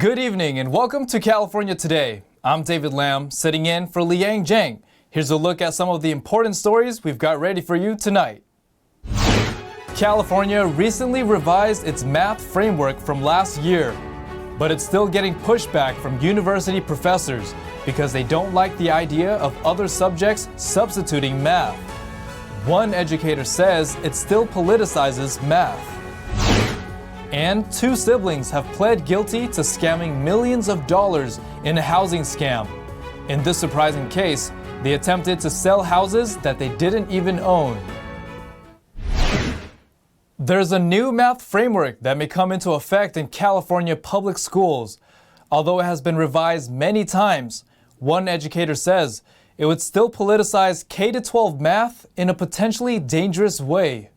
Good evening and welcome to California Today. I'm David Lamb, sitting in for Liang Zhang. Here's a look at some of the important stories we've got ready for you tonight. California recently revised its math framework from last year, but it's still getting pushback from university professors because they don't like the idea of other subjects substituting math. One educator says it still politicizes math. And two siblings have pled guilty to scamming millions of dollars in a housing scam. In this surprising case, they attempted to sell houses that they didn't even own. There's a new math framework that may come into effect in California public schools. Although it has been revised many times, one educator says it would still politicize K-12 math in a potentially dangerous way.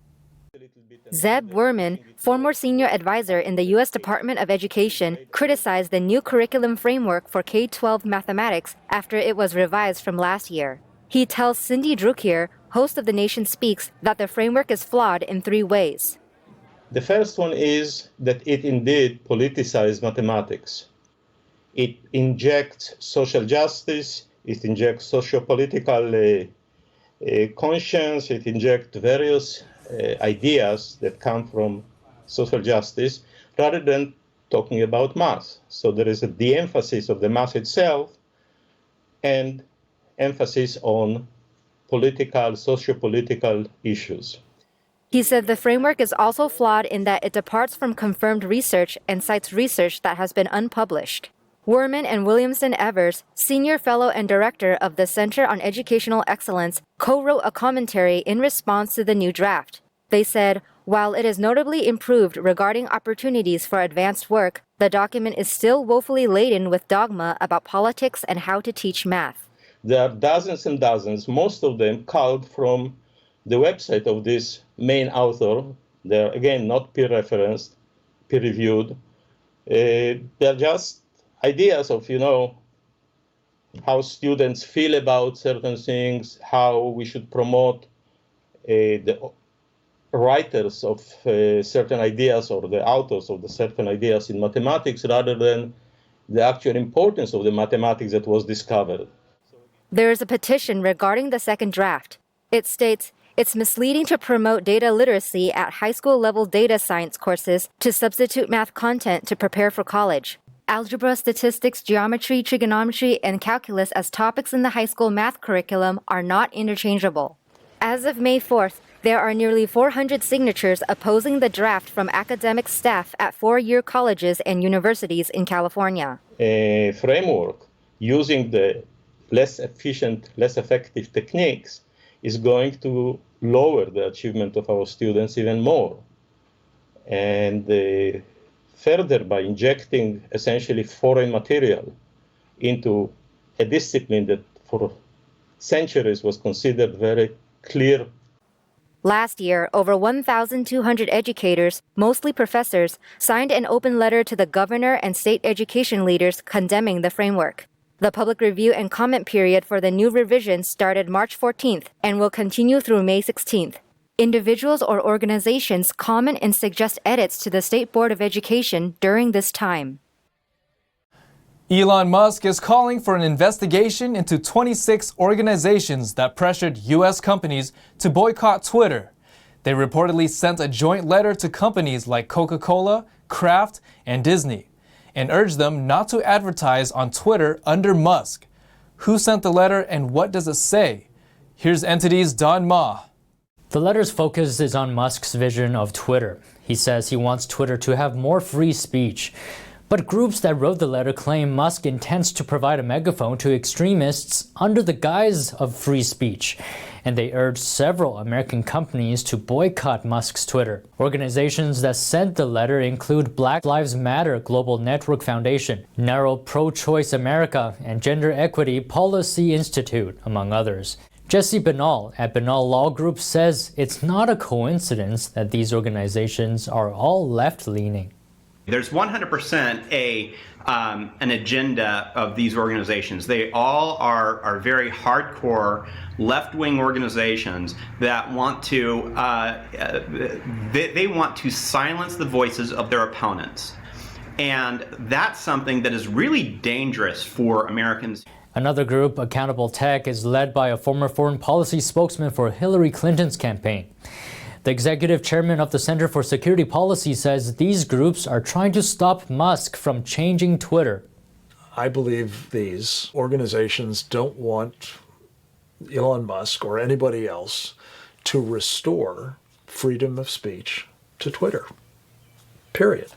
Zeb Werman, former senior advisor in the U.S. Department of Education, criticized the new curriculum framework for K-12 mathematics after it was revised from last year. He tells Cindy Drukier, host of The Nation Speaks, that the framework is flawed in three ways. The first one is that it indeed politicizes mathematics. It injects social justice, it injects socio-political conscience, it injects various ideas that come from social justice rather than talking about math. So there is a de-emphasis of the math itself and emphasis on political, socio-political issues. He said the framework is also flawed in that it departs from confirmed research and cites research that has been unpublished. Werman and Williamson Evers, senior fellow and director of the Center on Educational Excellence, co-wrote a commentary in response to the new draft. They said, while it is notably improved regarding opportunities for advanced work, the document is still woefully laden with dogma about politics and how to teach math. There are dozens and dozens, most of them culled from the website of this main author. They're, again, not peer-referenced, peer-reviewed. They're just ideas of, how students feel about certain things, how we should promote the writers of certain ideas or the authors of the certain ideas in mathematics rather than the actual importance of the mathematics that was discovered. There is a petition regarding the second draft. It states, it's misleading to promote data literacy at high school level data science courses to substitute math content to prepare for college. Algebra, statistics, geometry, trigonometry, and calculus as topics in the high school math curriculum are not interchangeable. As of May 4th, there are nearly 400 signatures opposing the draft from academic staff at four-year colleges and universities in California. A framework using the less efficient, less effective techniques is going to lower the achievement of our students even more. And further, by injecting essentially foreign material into a discipline that for centuries was considered very clear. Last year, over 1,200 educators, mostly professors, signed an open letter to the governor and state education leaders condemning the framework. The public review and comment period for the new revision started March 14th and will continue through May 16th. Individuals or organizations comment and suggest edits to the State Board of Education during this time. Elon Musk is calling for an investigation into 26 organizations that pressured U.S. companies to boycott Twitter. They reportedly sent a joint letter to companies like Coca-Cola, Kraft, and Disney, and urged them not to advertise on Twitter under Musk. Who sent the letter and what does it say? Here's NTD's Don Ma. The letter's focus is on Musk's vision of Twitter. He says he wants Twitter to have more free speech. But groups that wrote the letter claim Musk intends to provide a megaphone to extremists under the guise of free speech. And they urged several American companies to boycott Musk's Twitter. Organizations that sent the letter include Black Lives Matter Global Network Foundation, Narrow Pro-Choice America, and Gender Equity Policy Institute, among others. Jesse Benall at Benall Law Group says it's not a coincidence that these organizations are all left-leaning. There's 100% an agenda of these organizations. They all are very hardcore left-wing organizations that want to they want to silence the voices of their opponents. And that's something that is really dangerous for Americans. Another group, Accountable Tech, is led by a former foreign policy spokesman for Hillary Clinton's campaign. The executive chairman of the Center for Security Policy says these groups are trying to stop Musk from changing Twitter. I believe these organizations don't want Elon Musk or anybody else to restore freedom of speech to Twitter, period.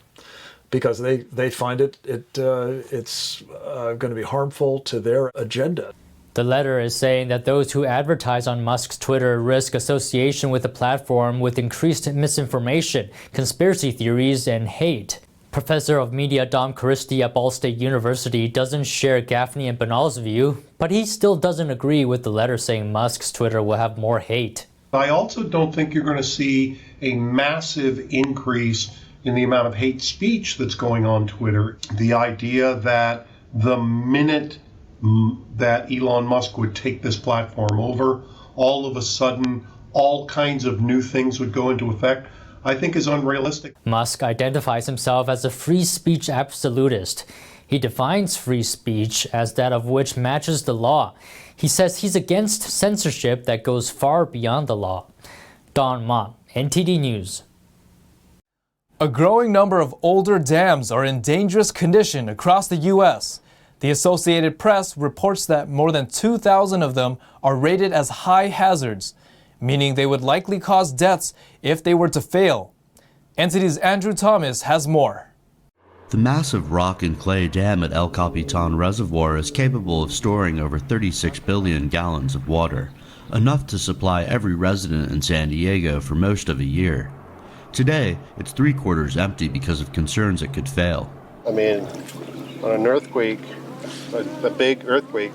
Because they find it's going to be harmful to their agenda. The letter is saying that those who advertise on Musk's Twitter risk association with the platform with increased misinformation, conspiracy theories, and hate. Professor of Media Dom Christie at Ball State University doesn't share Gaffney and Banal's view, but he still doesn't agree with the letter saying Musk's Twitter will have more hate. I also don't think you're going to see a massive increase in the amount of hate speech that's going on Twitter. The idea that the minute that Elon Musk would take this platform over, all of a sudden, all kinds of new things would go into effect, I think is unrealistic. Musk identifies himself as a free speech absolutist. He defines free speech as that of which matches the law. He says he's against censorship that goes far beyond the law. Don Ma, NTD News. A growing number of older dams are in dangerous condition across the U.S. The Associated Press reports that more than 2,000 of them are rated as high hazards, meaning they would likely cause deaths if they were to fail. NTD's Andrew Thomas has more. The massive rock and clay dam at El Capitan Reservoir is capable of storing over 36 billion gallons of water, enough to supply every resident in San Diego for most of a year. Today, it's 3/4 empty because of concerns it could fail. I mean, on an earthquake, a big earthquake,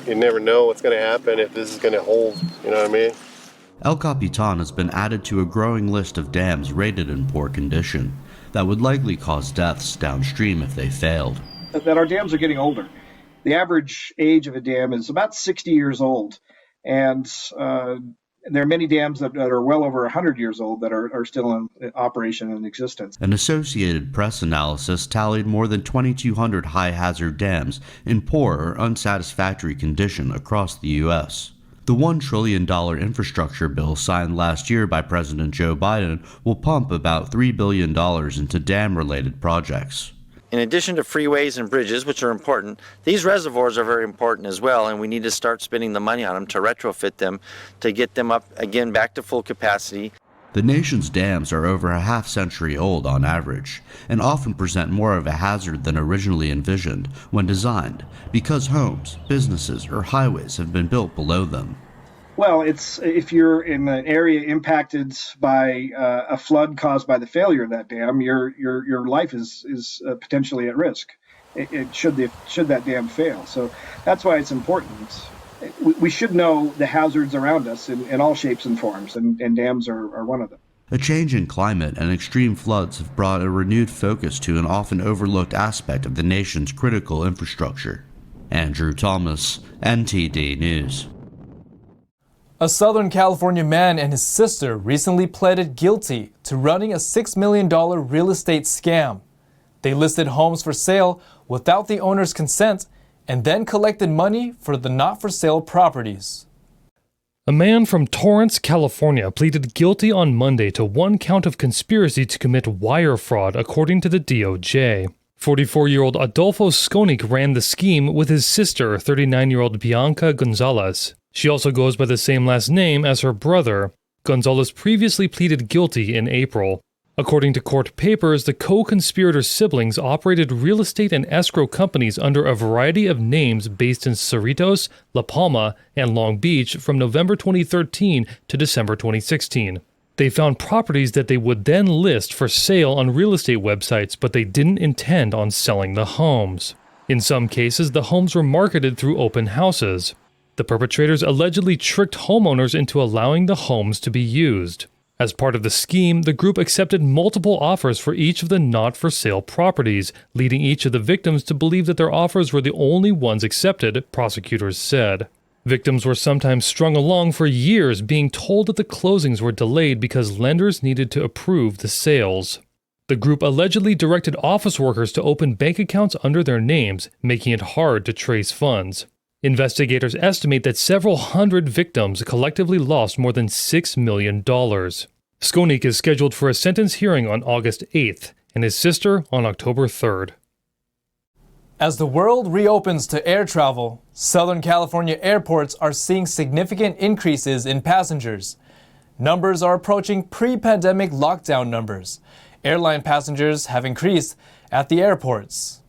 you never know what's going to happen, if this is going to hold, you know what I mean? El Capitan has been added to a growing list of dams rated in poor condition that would likely cause deaths downstream if they failed. That our dams are getting older. The average age of a dam is about 60 years old, and there are many dams that are well over 100 years old that are still in operation and existence. An Associated Press analysis tallied more than 2,200 high-hazard dams in poor or unsatisfactory condition across the U.S. The $1 trillion infrastructure bill signed last year by President Joe Biden will pump about $3 billion into dam-related projects. In addition to freeways and bridges, which are important, these reservoirs are very important as well, and we need to start spending the money on them to retrofit them, to get them up again back to full capacity. The nation's dams are over a half-century old on average, and often present more of a hazard than originally envisioned when designed, because homes, businesses, or highways have been built below them. Well, it's if you're in an area impacted by a flood caused by the failure of that dam, your life is potentially at risk. Should that dam fail. So that's why it's important. We should know the hazards around us in all shapes and forms, and dams are one of them. A change in climate and extreme floods have brought a renewed focus to an often overlooked aspect of the nation's critical infrastructure. Andrew Thomas, NTD News. A Southern California man and his sister recently pleaded guilty to running a $6 million real estate scam. They listed homes for sale without the owner's consent and then collected money for the not-for-sale properties. A man from Torrance, California pleaded guilty on Monday to one count of conspiracy to commit wire fraud, according to the DOJ. 44-year-old Adolfo Skonik ran the scheme with his sister, 39-year-old Bianca Gonzalez. She also goes by the same last name as her brother. Gonzalez previously pleaded guilty in April. According to court papers, the co-conspirator siblings operated real estate and escrow companies under a variety of names based in Cerritos, La Palma, and Long Beach from November 2013 to December 2016. They found properties that they would then list for sale on real estate websites, but they didn't intend on selling the homes. In some cases, the homes were marketed through open houses. The perpetrators allegedly tricked homeowners into allowing the homes to be used. As part of the scheme, the group accepted multiple offers for each of the not-for-sale properties, leading each of the victims to believe that their offers were the only ones accepted, prosecutors said. Victims were sometimes strung along for years, being told that the closings were delayed because lenders needed to approve the sales. The group allegedly directed office workers to open bank accounts under their names, making it hard to trace funds. Investigators estimate that several hundred victims collectively lost more than $6 million. Skonik is scheduled for a sentence hearing on August 8th, and his sister on October 3rd. As the world reopens to air travel, Southern California airports are seeing significant increases in passengers. Numbers are approaching pre-pandemic lockdown numbers. Airline passengers have increased at the airports.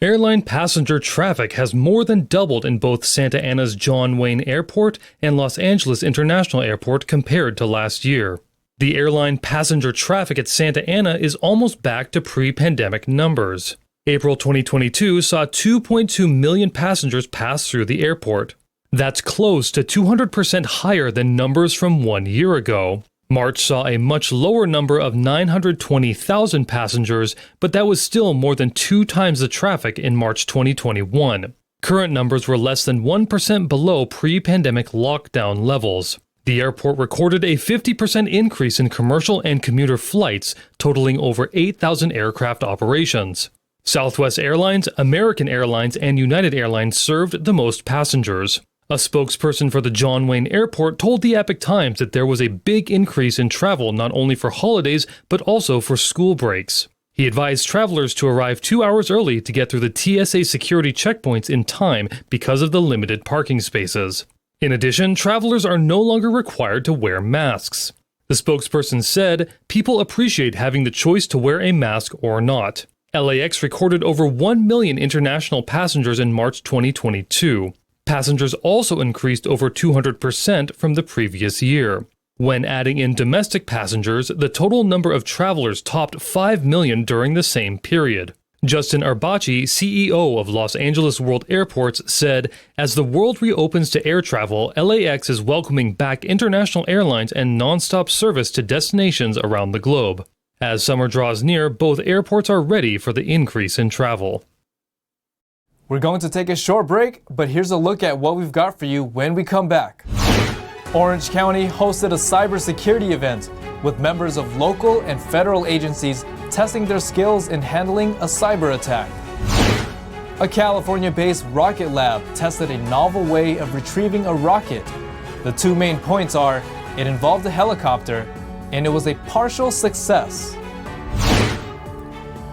Airline passenger traffic has more than doubled in both Santa Ana's John Wayne Airport and Los Angeles International Airport compared to last year. The airline passenger traffic at Santa Ana is almost back to pre-pandemic numbers. April 2022 saw 2.2 million passengers pass through the airport. That's close to 200% higher than numbers from 1 year ago. March saw a much lower number of 920,000 passengers, but that was still more than 2 times the traffic in March 2021. Current numbers were less than 1% below pre-pandemic lockdown levels. The airport recorded a 50% increase in commercial and commuter flights, totaling over 8,000 aircraft operations. Southwest Airlines, American Airlines, and United Airlines served the most passengers. A spokesperson for the John Wayne Airport told the Epoch Times that there was a big increase in travel not only for holidays, but also for school breaks. He advised travelers to arrive 2 hours early to get through the TSA security checkpoints in time because of the limited parking spaces. In addition, travelers are no longer required to wear masks. The spokesperson said, "People appreciate having the choice to wear a mask or not." LAX recorded over 1 million international passengers in March 2022. Passengers also increased over 200% from the previous year. When adding in domestic passengers, the total number of travelers topped 5 million during the same period. Justin Arbaci, CEO of Los Angeles World Airports, said, "As the world reopens to air travel, LAX is welcoming back international airlines and nonstop service to destinations around the globe. As summer draws near, both airports are ready for the increase in travel." We're going to take a short break, but here's a look at what we've got for you when we come back. Orange County hosted a cybersecurity event with members of local and federal agencies testing their skills in handling a cyber attack. A California-based rocket lab tested a novel way of retrieving a rocket. The 2 main points are, it involved a helicopter, and it was a partial success.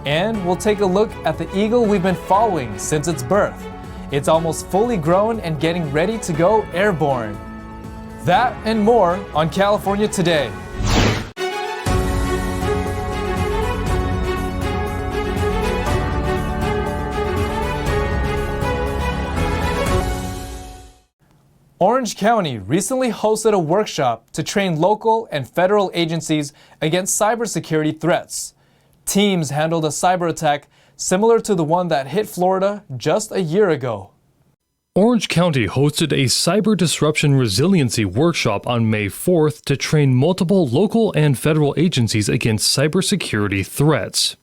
And we'll take a look at the eagle we've been following since its birth. It's almost fully grown and getting ready to go airborne. That and more on California Today. Orange County recently hosted a workshop to train local and federal agencies against cybersecurity threats. Teams handled a cyber attack similar to the one that hit Florida just a year ago. Orange County hosted a cyber disruption resiliency workshop on May 4th to train multiple local and federal agencies against cybersecurity threats.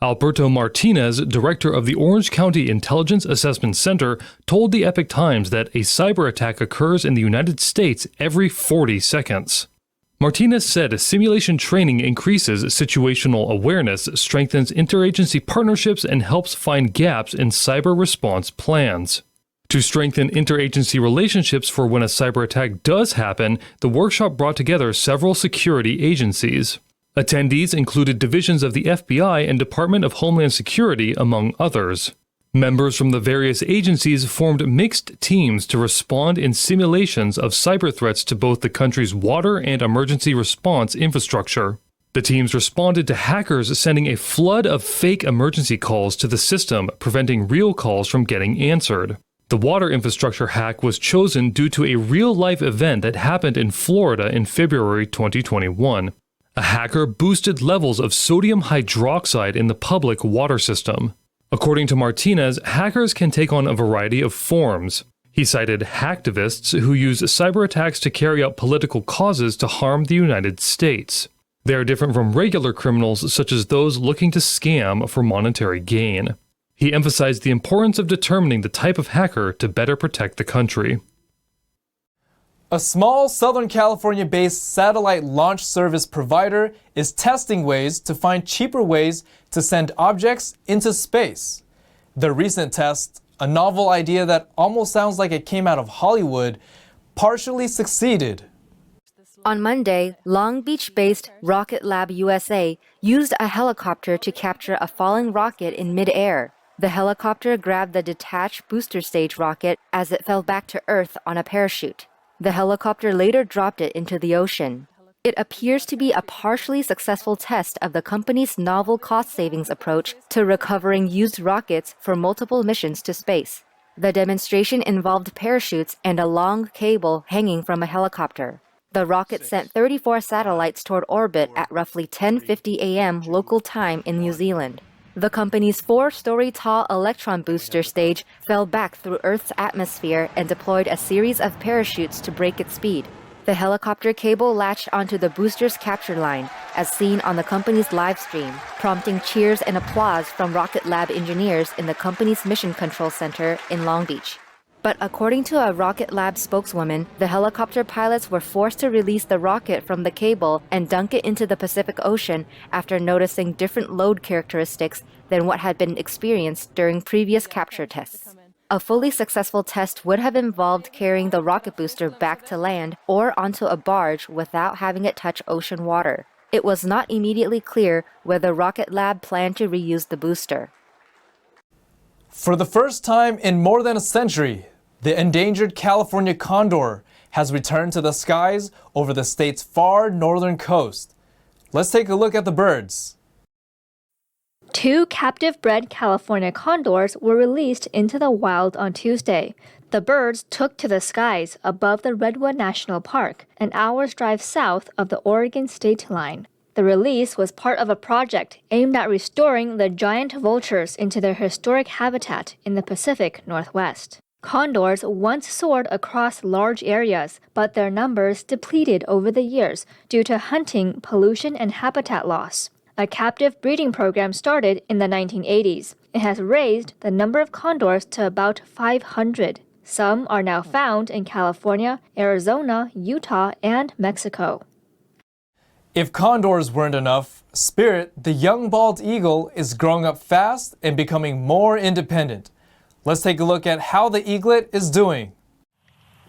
Alberto Martinez, director of the Orange County Intelligence Assessment Center, told the Epoch Times that a cyber attack occurs in the United States every 40 seconds. Martinez said simulation training increases situational awareness, strengthens interagency partnerships, and helps find gaps in cyber response plans. To strengthen interagency relationships for when a cyber attack does happen, the workshop brought together several security agencies. Attendees included divisions of the FBI and Department of Homeland Security, among others. Members from the various agencies formed mixed teams to respond in simulations of cyber threats to both the country's water and emergency response infrastructure. The teams responded to hackers sending a flood of fake emergency calls to the system, preventing real calls from getting answered. The water infrastructure hack was chosen due to a real-life event that happened in Florida in February 2021. A hacker boosted levels of sodium hydroxide in the public water system. According to Martinez, hackers can take on a variety of forms. He cited hacktivists who use cyber attacks to carry out political causes to harm the United States. They are different from regular criminals such as those looking to scam for monetary gain. He emphasized the importance of determining the type of hacker to better protect the country. A small Southern California-based satellite launch service provider is testing ways to find cheaper ways to send objects into space. The recent test, a novel idea that almost sounds like it came out of Hollywood, partially succeeded. On Monday, Long Beach-based Rocket Lab USA used a helicopter to capture a falling rocket in mid-air. The helicopter grabbed the detached booster stage rocket as it fell back to Earth on a parachute. The helicopter later dropped it into the ocean. It appears to be a partially successful test of the company's novel cost savings approach to recovering used rockets for multiple missions to space. The demonstration involved parachutes and a long cable hanging from a helicopter. The rocket sent 34 satellites toward orbit at roughly 10:50 a.m. local time in New Zealand. The company's 4-story tall Electron booster stage fell back through Earth's atmosphere and deployed a series of parachutes to break its speed. The helicopter cable latched onto the booster's capture line, as seen on the company's live stream, prompting cheers and applause from Rocket Lab engineers in the company's Mission Control Center in Long Beach. But according to a Rocket Lab spokeswoman, the helicopter pilots were forced to release the rocket from the cable and dunk it into the Pacific Ocean after noticing different load characteristics than what had been experienced during previous capture tests. A fully successful test would have involved carrying the rocket booster back to land or onto a barge without having it touch ocean water. It was not immediately clear whether Rocket Lab planned to reuse the booster. For the first time in more than a century, the endangered California condor has returned to the skies over the state's far northern coast. Let's take a look at the birds. 2 captive-bred California condors were released into the wild on Tuesday. The birds took to the skies above the Redwood National Park, an hour's drive south of the Oregon state line. The release was part of a project aimed at restoring the giant vultures into their historic habitat in the Pacific Northwest. Condors once soared across large areas, but their numbers depleted over the years due to hunting, pollution, and habitat loss. A captive breeding program started in the 1980s. It has raised the number of condors to about 500. Some are now found in California, Arizona, Utah, and Mexico. If condors weren't enough, Spirit, the young bald eagle, is growing up fast and becoming more independent. Let's take a look at how the eaglet is doing.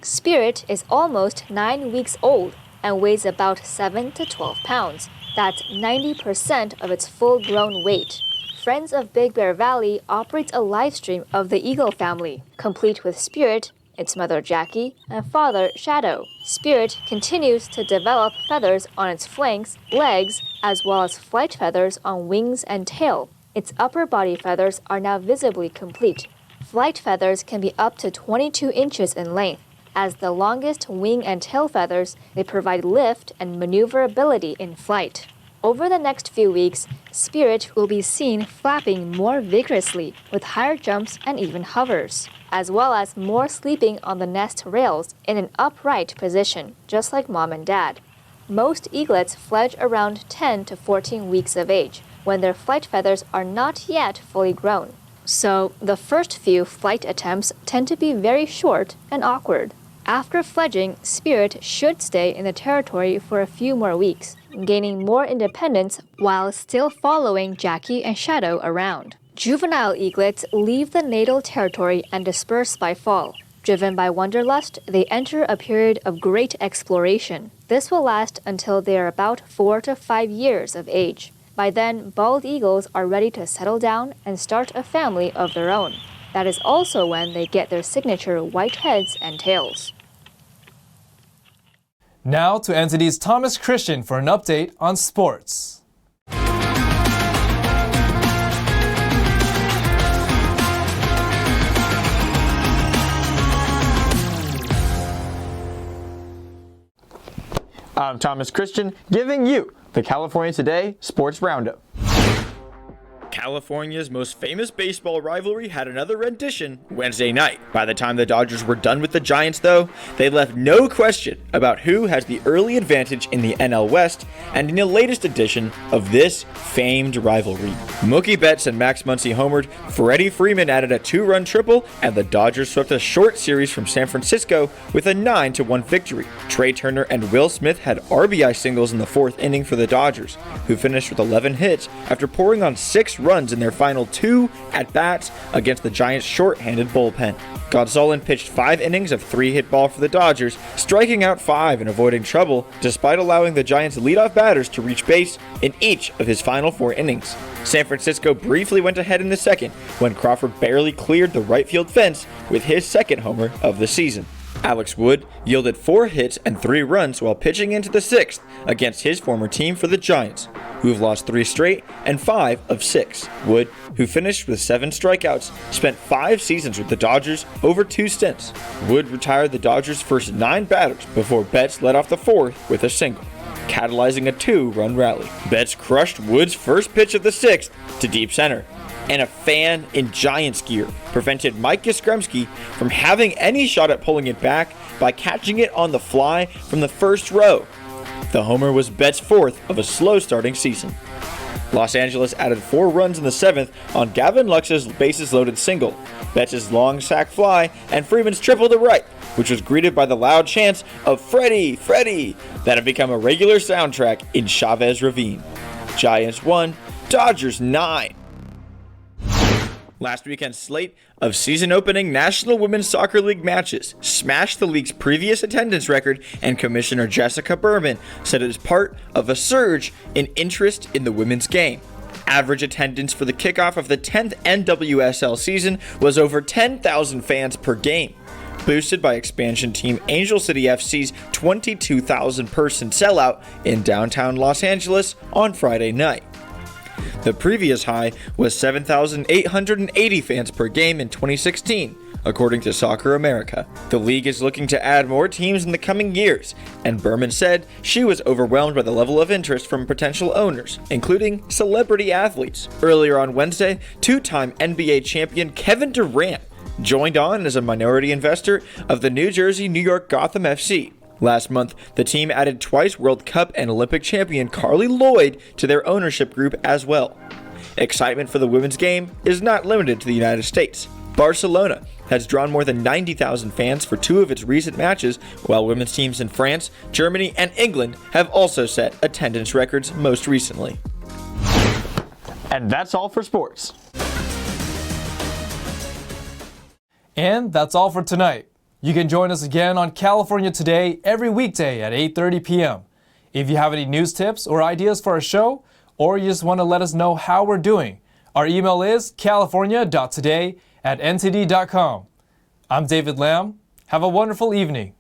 Spirit is almost 9 weeks old and weighs about 7 to 12 pounds. That's 90% of its full-grown weight. Friends of Big Bear Valley operates a live stream of the eagle family, complete with Spirit, its mother Jackie, and father Shadow. Spirit continues to develop feathers on its flanks, legs, as well as flight feathers on wings and tail. Its upper body feathers are now visibly complete. Flight feathers can be up to 22 inches in length. As the longest wing and tail feathers, they provide lift and maneuverability in flight. Over the next few weeks, Spirit will be seen flapping more vigorously with higher jumps and even hovers, as well as more sleeping on the nest rails in an upright position, just like mom and dad. Most eaglets fledge around 10 to 14 weeks of age, when their flight feathers are not yet fully grown. So, the first few flight attempts tend to be very short and awkward. After fledging, Spirit should stay in the territory for a few more weeks, gaining more independence while still following Jackie and Shadow around. Juvenile eaglets leave the natal territory and disperse by fall. Driven by wanderlust, they enter a period of great exploration. This will last until they are about 4 to 5 years of age. By then, bald eagles are ready to settle down and start a family of their own. That is also when they get their signature white heads and tails. Now to NTD's Thomas Christian for an update on sports. I'm Thomas Christian, giving you the California Today Sports Roundup. California's most famous baseball rivalry had another rendition Wednesday night. By the time the Dodgers were done with the Giants, though, they left no question about who has the early advantage in the NL West and in the latest edition of this famed rivalry. Mookie Betts and Max Muncy homered, Freddie Freeman added a 2-run triple, and the Dodgers swept a short series from San Francisco with a 9-1 victory. Trey Turner and Will Smith had RBI singles in the 4th inning for the Dodgers, who finished with 11 hits after pouring on 6 runs in their final 2 at-bats against the Giants' short-handed bullpen. Gonsolin pitched 5 innings of 3-hit ball for the Dodgers, striking out 5 and avoiding trouble, despite allowing the Giants' leadoff batters to reach base in each of his final 4 innings. San Francisco briefly went ahead in the 2nd when Crawford barely cleared the right field fence with his 2nd homer of the season. Alex Wood yielded 4 hits and 3 runs while pitching into the 6th against his former team for the Giants, who have lost 3 straight and 5 of 6. Wood, who finished with 7 strikeouts, spent 5 seasons with the Dodgers over 2 stints. Wood retired the Dodgers' first 9 batters before Betts led off the 4th with a single, catalyzing a 2-run rally. Betts crushed Wood's first pitch of the 6th to deep center, and a fan in Giants gear prevented Mike Yastrzemski from having any shot at pulling it back by catching it on the fly from the first row. The homer was Betts' 4th of a slow-starting season. Los Angeles added 4 runs in the 7th on Gavin Lux's bases-loaded single, Betts' long sac fly, and Freeman's triple to right, which was greeted by the loud chants of "Freddie, Freddie" that have become a regular soundtrack in Chavez Ravine. Giants 1, Dodgers 9. Last weekend's slate of season-opening National Women's Soccer League matches smashed the league's previous attendance record, and Commissioner Jessica Berman said it is part of a surge in interest in the women's game. Average attendance for the kickoff of the 10th NWSL season was over 10,000 fans per game, boosted by expansion team Angel City FC's 22,000-person sellout in downtown Los Angeles on Friday night. The previous high was 7,880 fans per game in 2016, according to Soccer America. The league is looking to add more teams in the coming years, and Berman said she was overwhelmed by the level of interest from potential owners, including celebrity athletes. Earlier on Wednesday, 2-time NBA champion Kevin Durant joined on as a minority investor of the New Jersey-New York Gotham FC. Last month, the team added twice World Cup and Olympic champion Carly Lloyd to their ownership group as well. Excitement for the women's game is not limited to the United States. Barcelona has drawn more than 90,000 fans for 2 of its recent matches, while women's teams in France, Germany, and England have also set attendance records most recently. And that's all for sports. And that's all for tonight. You can join us again on California Today every weekday at 8:30 p.m. If you have any news tips or ideas for our show, or you just want to let us know how we're doing, our email is california.today@ntd.com. I'm David Lamb. Have a wonderful evening.